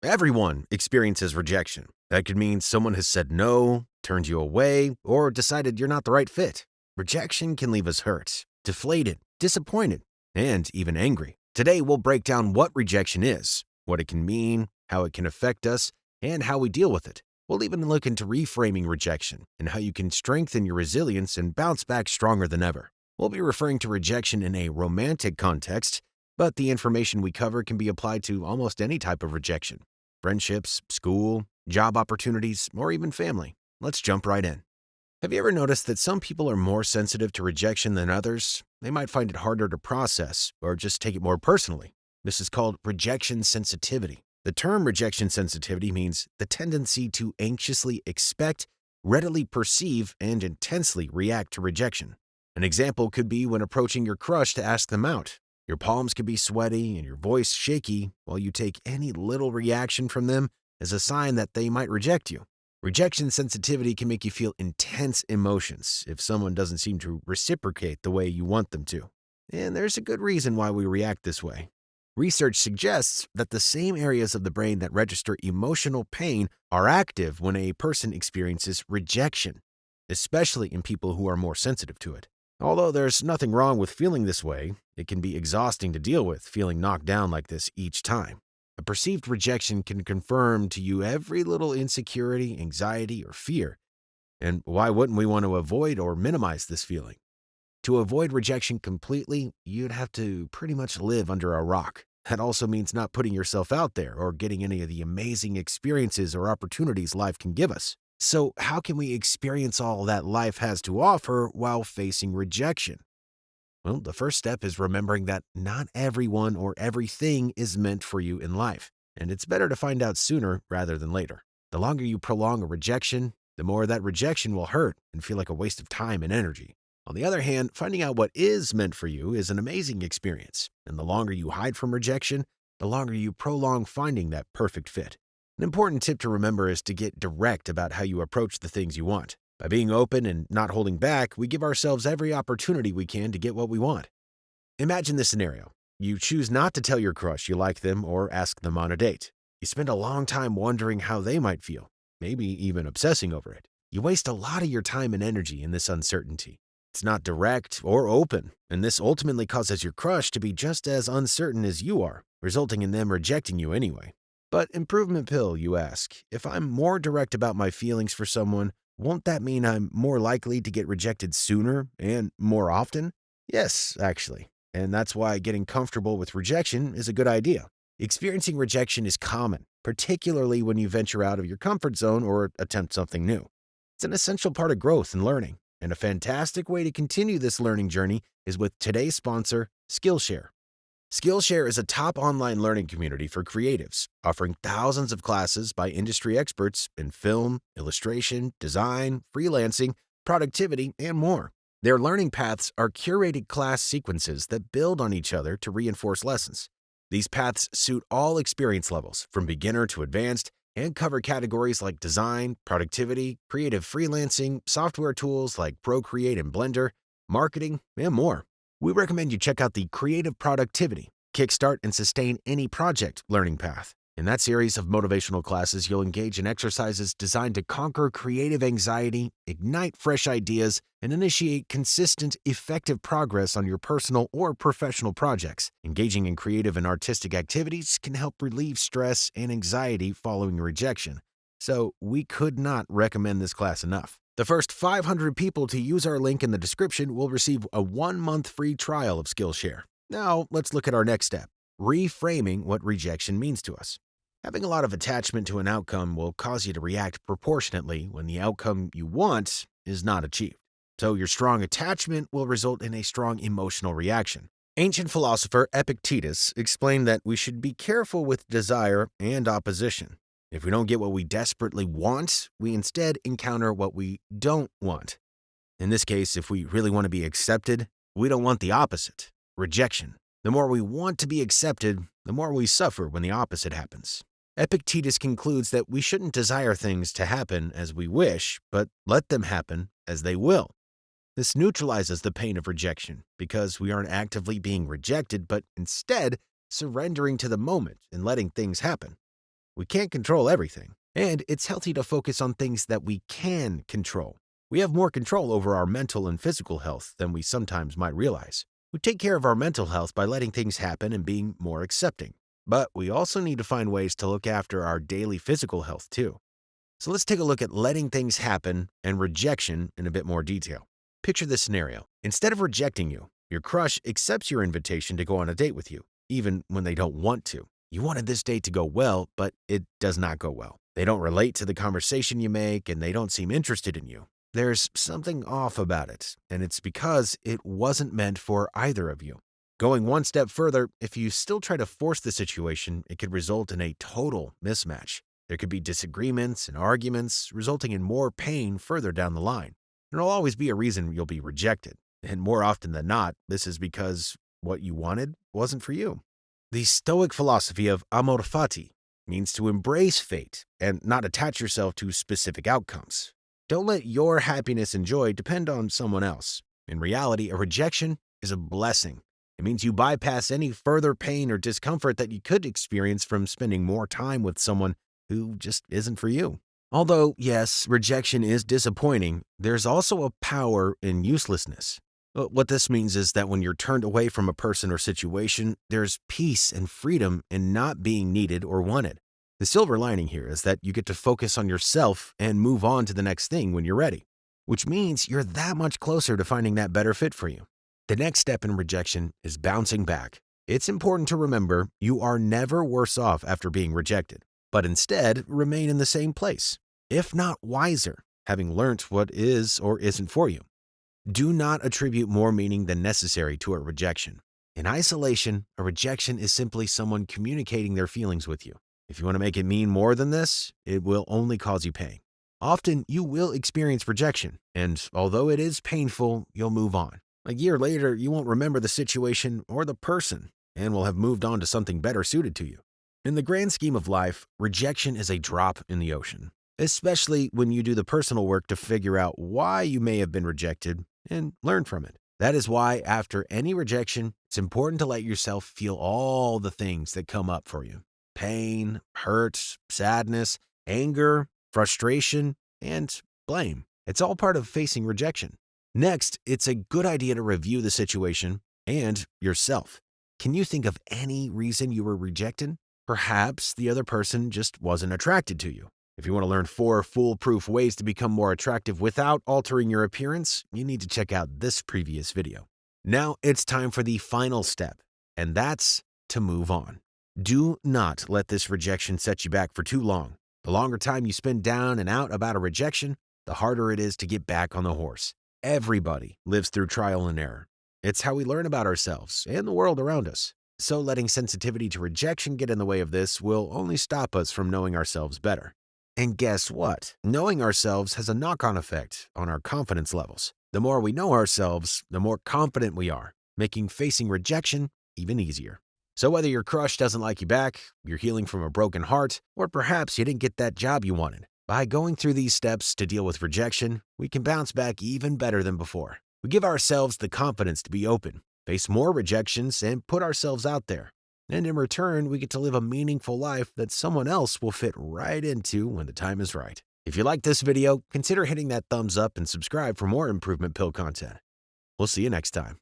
Everyone experiences rejection. That could mean someone has said no, turned you away, or decided you're not the right fit. Rejection can leave us hurt, deflated, disappointed, and even angry. Today, we'll break down what rejection is, what it can mean, how it can affect us, and how we deal with it. We'll even look into reframing rejection and how you can strengthen your resilience and bounce back stronger than ever. We'll be referring to rejection in a romantic context, but the information we cover can be applied to almost any type of rejection. Friendships, school, job opportunities, or even family. Let's jump right in. Have you ever noticed that some people are more sensitive to rejection than others? They might find it harder to process or just take it more personally. This is called rejection sensitivity. The term rejection sensitivity means the tendency to anxiously expect, readily perceive, and intensely react to rejection. An example could be when approaching your crush to ask them out. Your palms could be sweaty and your voice shaky while you take any little reaction from them as a sign that they might reject you. Rejection sensitivity can make you feel intense emotions if someone doesn't seem to reciprocate the way you want them to. And there's a good reason why we react this way. Research suggests that the same areas of the brain that register emotional pain are active when a person experiences rejection, especially in people who are more sensitive to it. Although there's nothing wrong with feeling this way, it can be exhausting to deal with feeling knocked down like this each time. A perceived rejection can confirm to you every little insecurity, anxiety, or fear. And why wouldn't we want to avoid or minimize this feeling? To avoid rejection completely, you'd have to pretty much live under a rock. That also means not putting yourself out there or getting any of the amazing experiences or opportunities life can give us. So how can we experience all that life has to offer while facing rejection? Well, the first step is remembering that not everyone or everything is meant for you in life, and it's better to find out sooner rather than later. The longer you prolong a rejection, the more that rejection will hurt and feel like a waste of time and energy. On the other hand, finding out what is meant for you is an amazing experience, and the longer you hide from rejection, the longer you prolong finding that perfect fit. An important tip to remember is to get direct about how you approach the things you want. By being open and not holding back, we give ourselves every opportunity we can to get what we want. Imagine this scenario. You choose not to tell your crush you like them or ask them on a date. You spend a long time wondering how they might feel, maybe even obsessing over it. You waste a lot of your time and energy in this uncertainty. It's not direct or open, and this ultimately causes your crush to be just as uncertain as you are, resulting in them rejecting you anyway. But improvement pill, you ask. If I'm more direct about my feelings for someone, won't that mean I'm more likely to get rejected sooner and more often? Yes, actually. And that's why getting comfortable with rejection is a good idea. Experiencing rejection is common, particularly when you venture out of your comfort zone or attempt something new. It's an essential part of growth and learning, and a fantastic way to continue this learning journey is with today's sponsor, Skillshare. Skillshare is a top online learning community for creatives, offering thousands of classes by industry experts in film, illustration, design, freelancing, productivity, and more. Their learning paths are curated class sequences that build on each other to reinforce lessons. These paths suit all experience levels, from beginner to advanced, and cover categories like design, productivity, creative freelancing, software tools like Procreate and Blender, marketing, and more. We recommend you check out the Creative Productivity, Kickstart and Sustain Any Project learning path. In that series of motivational classes, you'll engage in exercises designed to conquer creative anxiety, ignite fresh ideas, and initiate consistent, effective progress on your personal or professional projects. Engaging in creative and artistic activities can help relieve stress and anxiety following rejection. So we could not recommend this class enough. The first 500 people to use our link in the description will receive a 1-month free trial of Skillshare. Now, let's look at our next step, reframing what rejection means to us. Having a lot of attachment to an outcome will cause you to react proportionately when the outcome you want is not achieved. So your strong attachment will result in a strong emotional reaction. Ancient philosopher Epictetus explained that we should be careful with desire and opposition. If we don't get what we desperately want, we instead encounter what we don't want. In this case, if we really want to be accepted, we don't want the opposite, rejection. The more we want to be accepted, the more we suffer when the opposite happens. Epictetus concludes that we shouldn't desire things to happen as we wish, but let them happen as they will. This neutralizes the pain of rejection because we aren't actively being rejected, but instead surrendering to the moment and letting things happen. We can't control everything, and it's healthy to focus on things that we can control. We have more control over our mental and physical health than we sometimes might realize. We take care of our mental health by letting things happen and being more accepting. But we also need to find ways to look after our daily physical health too. So let's take a look at letting things happen and rejection in a bit more detail. Picture this scenario. Instead of rejecting you, your crush accepts your invitation to go on a date with you, even when they don't want to. You wanted this date to go well, but it does not go well. They don't relate to the conversation you make, and they don't seem interested in you. There's something off about it, and it's because it wasn't meant for either of you. Going one step further, if you still try to force the situation, it could result in a total mismatch. There could be disagreements and arguments, resulting in more pain further down the line. There'll always be a reason you'll be rejected, and more often than not, this is because what you wanted wasn't for you. The Stoic philosophy of amor fati means to embrace fate and not attach yourself to specific outcomes. Don't let your happiness and joy depend on someone else. In reality, a rejection is a blessing. It means you bypass any further pain or discomfort that you could experience from spending more time with someone who just isn't for you. Although, yes, rejection is disappointing, there's also a power in uselessness. What this means is that when you're turned away from a person or situation, there's peace and freedom in not being needed or wanted. The silver lining here is that you get to focus on yourself and move on to the next thing when you're ready, which means you're that much closer to finding that better fit for you. The next step in rejection is bouncing back. It's important to remember you are never worse off after being rejected, but instead remain in the same place, if not wiser, having learnt what is or isn't for you. Do not attribute more meaning than necessary to a rejection. In isolation, a rejection is simply someone communicating their feelings with you. If you want to make it mean more than this, it will only cause you pain. Often, you will experience rejection, and although it is painful, you'll move on. A year later, you won't remember the situation or the person, and will have moved on to something better suited to you. In the grand scheme of life, rejection is a drop in the ocean, especially when you do the personal work to figure out why you may have been rejected and learn from it. That is why, after any rejection, it's important to let yourself feel all the things that come up for you. Pain, hurt, sadness, anger, frustration, and blame. It's all part of facing rejection. Next, it's a good idea to review the situation and yourself. Can you think of any reason you were rejected? Perhaps the other person just wasn't attracted to you. If you want to learn 4 foolproof ways to become more attractive without altering your appearance, you need to check out this previous video. Now it's time for the final step, and that's to move on. Do not let this rejection set you back for too long. The longer time you spend down and out about a rejection, the harder it is to get back on the horse. Everybody lives through trial and error. It's how we learn about ourselves and the world around us. So letting sensitivity to rejection get in the way of this will only stop us from knowing ourselves better. And guess what? Knowing ourselves has a knock-on effect on our confidence levels. The more we know ourselves, the more confident we are, making facing rejection even easier. So whether your crush doesn't like you back, you're healing from a broken heart, or perhaps you didn't get that job you wanted, by going through these steps to deal with rejection, we can bounce back even better than before. We give ourselves the confidence to be open, face more rejections, and put ourselves out there. And in return, we get to live a meaningful life that someone else will fit right into when the time is right. If you like this video, consider hitting that thumbs up and subscribe for more Improvement Pill content. We'll see you next time.